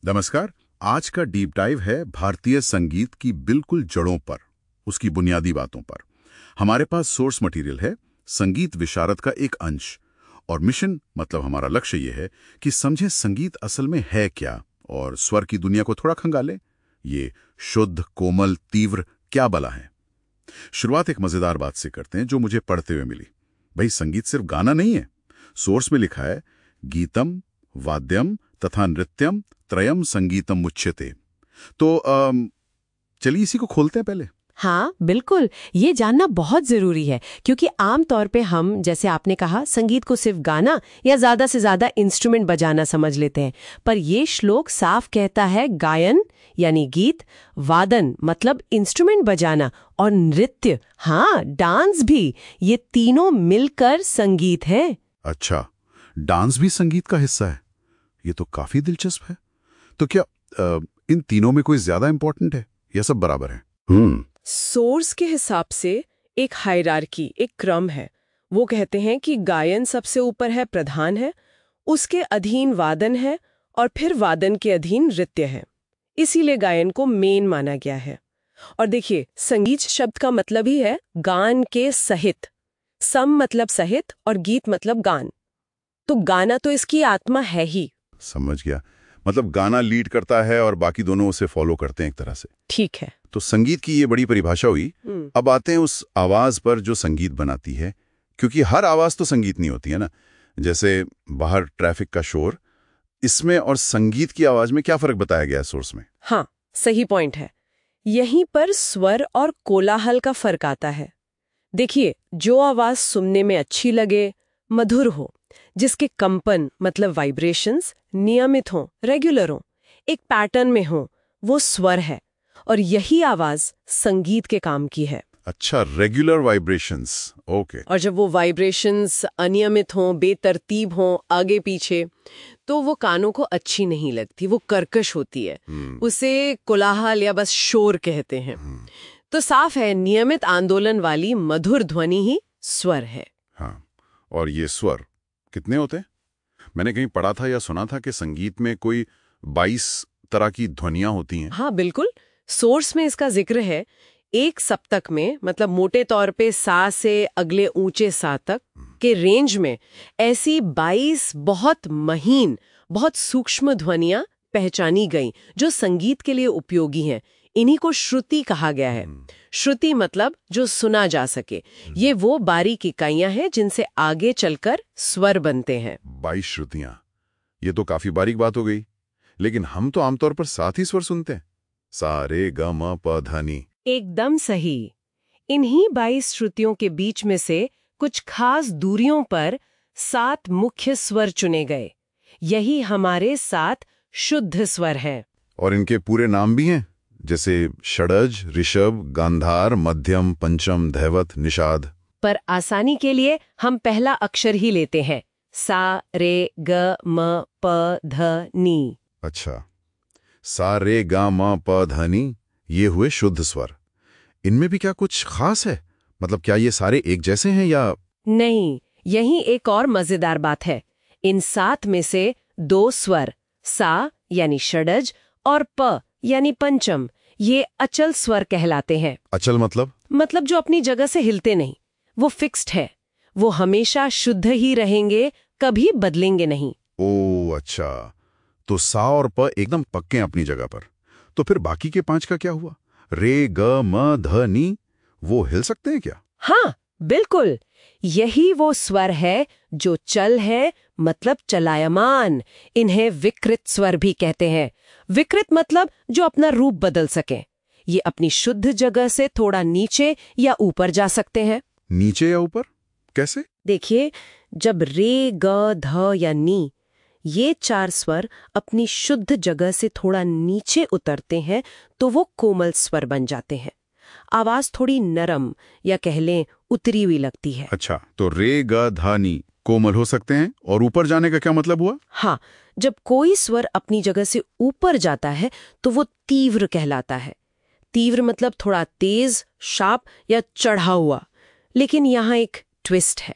नमस्कार। आज का डीप डाइव है भारतीय संगीत की बिल्कुल जड़ों पर, उसकी बुनियादी बातों पर। हमारे पास सोर्स मटेरियल है, संगीत विशारद का एक अंश, और मिशन मतलब हमारा लक्ष्य ये है कि समझें संगीत असल में है क्या और स्वर की दुनिया को थोड़ा खंगालें। ये शुद्ध, कोमल, तीव्र क्या बला है। शुरुआत एक मजेदार बात से करते हैं जो मुझे पढ़ते हुए मिली। भाई, संगीत सिर्फ गाना नहीं है। सोर्स में लिखा है गीतम वाद्यम तथा नृत्यम त्रयम संगीतम मुच्यते। तो चलिए इसी को खोलते हैं पहले। हाँ बिल्कुल, ये जानना बहुत जरूरी है क्योंकि आमतौर पे हम, जैसे आपने कहा, संगीत को सिर्फ गाना या ज्यादा से ज्यादा इंस्ट्रूमेंट बजाना समझ लेते हैं। पर ये श्लोक साफ कहता है गायन यानी गीत, वादन मतलब इंस्ट्रूमेंट बजाना, और नृत्य, हाँ डांस भी, ये तीनों मिलकर संगीत है। अच्छा, डांस भी संगीत का हिस्सा है। ये तो काफी दिलचस्प है। तो क्या इन तीनों में कोई ज्यादा इंपॉर्टेंट है या सब बराबर है? सोर्स के हिसाब से एक हायरार्की, एक क्रम है। वो कहते हैं कि गायन सबसे ऊपर है, प्रधान है, उसके अधीन वादन है, और फिर वादन के अधीन नृत्य है। इसीलिए गायन को मेन माना गया है। और देखिए, संगीत शब्द का मतलब ही है गान के सहित। सम मतलब सहित और गीत मतलब गान। तो गाना तो इसकी आत्मा है ही। समझ गया। मतलब गाना लीड करता है और बाकी दोनों उसे फॉलो करते हैं एक तरह से। ठीक है। तो संगीत की ये बड़ी परिभाषा हुई। अब आते हैं उस आवाज पर जो संगीत बनाती है, क्योंकि हर आवाज तो संगीत नहीं होती है ना। जैसे बाहर ट्रैफिक का शोर, इसमें और संगीत की आवाज में क्या फर्क बताया गया है सोर्स में? हाँ, सही पॉइंट है। यहीं पर स्वर और कोलाहल का फर्क आता है। देखिए, जो आवाज सुनने में अच्छी लगे, मधुर हो, जिसके कंपन मतलब वाइब्रेशंस नियमित हों, रेगुलर हों, एक पैटर्न में हो, वो स्वर है। और यही आवाज संगीत के काम की है। अच्छा, रेगुलर वाइब्रेशंस, ओके। और जब वो वाइब्रेशंस अनियमित हों, बेतरतीब हों, आगे पीछे, तो वो कानों को अच्छी नहीं लगती, वो कर्कश होती है। उसे कोलाहल या बस शोर कहते हैं। तो साफ है, नियमित आंदोलन वाली मधुर ध्वनि ही स्वर है। हाँ, और ये स्वर कितने होते हैं? मैंने कहीं पढ़ा था या सुना था कि संगीत में कोई 22 तरह की ध्वनियां होती हैं। हाँ बिल्कुल, सोर्स में इसका जिक्र है। एक सप्तक में, मतलब मोटे तौर पे सा से अगले ऊंचे सा तक के रेंज में, ऐसी 22 बहुत महीन, बहुत सूक्ष्म ध्वनियां पहचानी गई जो संगीत के लिए उपयोगी हैं। इन्हीं को श्रुति कहा गया है। श्रुति मतलब जो सुना जा सके। ये वो बारीक इकाइयां हैं जिनसे आगे चलकर स्वर बनते हैं। 22 श्रुतियां, ये तो काफी बारीक बात हो गई। लेकिन हम तो आमतौर पर 7 ही स्वर सुनते हैं, सा रे ग म प ध नि। एकदम सही। इन्हीं 22 श्रुतियों के बीच में से कुछ खास दूरियों पर 7 मुख्य स्वर चुने गए। यही हमारे 7 शुद्ध स्वर हैं। और इनके पूरे नाम भी हैं, जैसे षडज, ऋषभ, गांधार, मध्यम, पंचम, धैवत, निषाद। पर आसानी के लिए हम पहला अक्षर ही लेते हैं, सा रे ग म प ध नि। अच्छा, सा रे गा म प ध नि, ये हुए शुद्ध स्वर। इनमें भी क्या कुछ खास है? मतलब क्या ये सारे एक जैसे हैं या? नहीं, यही एक और मजेदार बात है। इन 7 में से 2 स्वर, सा यानी षडज और प यानी पंचम, ये अचल स्वर कहलाते हैं। अचल मतलब? मतलब जो अपनी जगह से हिलते नहीं, वो फिक्स्ड है। वो हमेशा शुद्ध ही रहेंगे, कभी बदलेंगे नहीं। ओ अच्छा, तो सा और प एकदम पक्के हैं अपनी जगह पर। तो फिर बाकी के 5 का क्या हुआ? रे ग म ध नि, वो हिल सकते हैं क्या? हाँ बिल्कुल, यही वो स्वर है जो चल है, मतलब चलायमान। इन्हें विकृत स्वर भी कहते हैं। विकृत मतलब जो अपना रूप बदल सके। ये अपनी शुद्ध जगह से थोड़ा नीचे या ऊपर जा सकते हैं। नीचे या ऊपर कैसे? देखिए, जब रे ग ध या नी, ये 4 स्वर अपनी शुद्ध जगह से थोड़ा नीचे उतरते हैं तो वो कोमल स्वर बन जाते हैं। आवाज थोड़ी नरम या कह लें उतरी हुई लगती है। अच्छा, तो रे ग ध नि कोमल हो सकते हैं, और ऊपर जाने का क्या मतलब हुआ? हाँ, जब कोई स्वर अपनी जगह से ऊपर जाता है तो वो तीव्र कहलाता है। तीव्र मतलब थोड़ा तेज, शार्प या चढ़ा हुआ। लेकिन यहाँ एक ट्विस्ट है।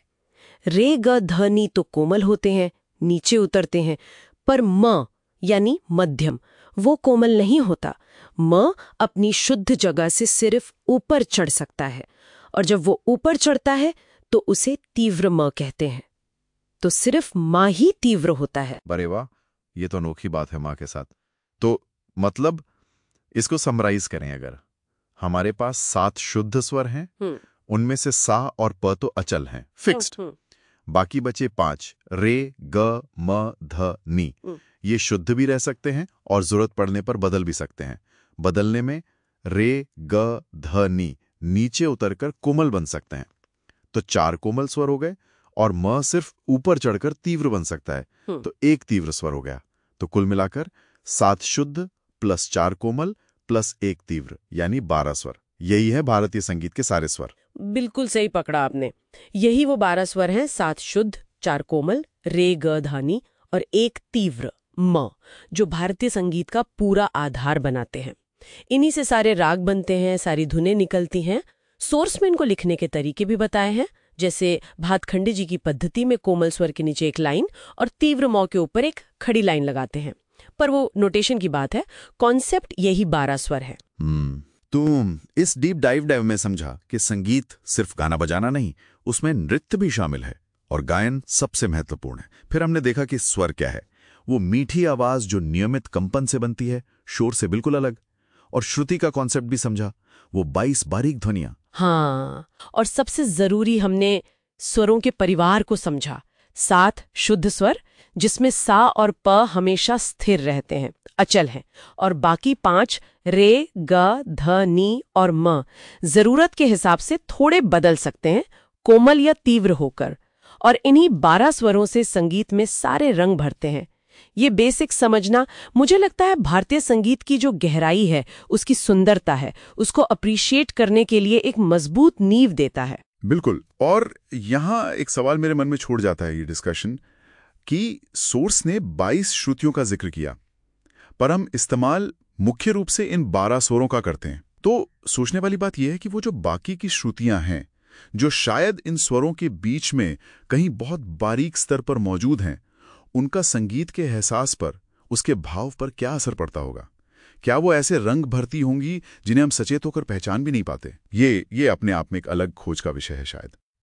रे ग ध नि तो कोमल होते हैं, नीचे उतरते हैं, पर म यानी मध्यम, वो कोमल नहीं होता। म अपनी शुद्ध जगह से सिर्फ ऊपर चढ़ सकता है, और जब वो ऊपर चढ़ता है तो उसे तीव्र म कहते हैं। तो सिर्फ माँ ही तीव्र होता है। अरे वाह, ये तो अनोखी बात है माँ के साथ। तो मतलब इसको समराइज करें, अगर हमारे पास 7 शुद्ध स्वर हैं, उनमें से सा और प तो अचल हैं, फिक्स्ड। बाकी बचे 5 रे, ग, म, ध, नी। ये शुद्ध भी रह सकते हैं और जरूरत पड़ने पर बदल भी सकते हैं। बदलने में रे, ग, ध, नी नीचे उतरकर कोमल बन सकते हैं। तो 4 कोमल स्वर हो गए, और म सिर्फ ऊपर चढ़कर तीव्र बन सकता है, तो 1 तीव्र स्वर हो गया। तो कुल मिलाकर 7 शुद्ध प्लस 4 कोमल प्लस 1 तीव्र, यानी 12 स्वर। यही है भारतीय संगीत के सारे स्वर। बिल्कुल सही पकड़ा आपने। यही वो 12 स्वर हैं, 7 शुद्ध, 4 कोमल, रे, ग, धानी और 1 तीव्र म, जो भारतीय संगीत का पूरा आधार बनाते हैं। इन्हीं से सारे राग बनते हैं, सारी धुनें निकलती हैं। सोर्स में इनको लिखने के तरीके भी बताए हैं, जैसे भातखंडे जी की पद्धति में कोमल स्वर के नीचे एक लाइन और तीव्र मौ के ऊपर एक खड़ी लाइन लगाते हैं। पर वो नोटेशन की बात है, कॉन्सेप्ट यही 12 स्वर है। तो इस डीप डाइव में समझा कि संगीत सिर्फ गाना बजाना नहीं, उसमें नृत्य भी शामिल है, और गायन सबसे महत्वपूर्ण है। फिर हमने देखा कि स्वर क्या है, वो मीठी आवाज जो नियमित कंपन से बनती है, शोर से बिल्कुल अलग। और श्रुति का कॉन्सेप्ट भी समझा, वो 22 बारीक ध्वनियां। हाँ, और सबसे जरूरी हमने स्वरों के परिवार को समझा। 7 शुद्ध स्वर, जिसमें सा और प हमेशा स्थिर रहते हैं, अचल हैं, और बाकी 5 रे, ग, ध, नी और म जरूरत के हिसाब से थोड़े बदल सकते हैं, कोमल या तीव्र होकर। और इन्हीं 12 स्वरों से संगीत में सारे रंग भरते हैं। ये बेसिक समझना, मुझे लगता है, भारतीय संगीत की जो गहराई है, उसकी सुंदरता है, उसको अप्रिशिएट करने के लिए एक मजबूत नींव देता है। बिल्कुल। और यहाँ एक सवाल मेरे मन में छोड़ जाता है ये डिस्कशन, कि सोर्स ने 22 श्रुतियों का जिक्र किया, पर हम इस्तेमाल मुख्य रूप से इन 12 स्वरों का करते हैं। तो सोचने वाली बात यह है कि वो जो बाकी की श्रुतियां हैं, जो शायद इन स्वरों के बीच में कहीं बहुत बारीक स्तर पर मौजूद हैं, उनका संगीत के एहसास पर, उसके भाव पर क्या असर पड़ता होगा? क्या वो ऐसे रंग भरती होंगी जिन्हें हम सचेत होकर पहचान भी नहीं पाते? ये अपने आप में एक अलग खोज का विषय है शायद।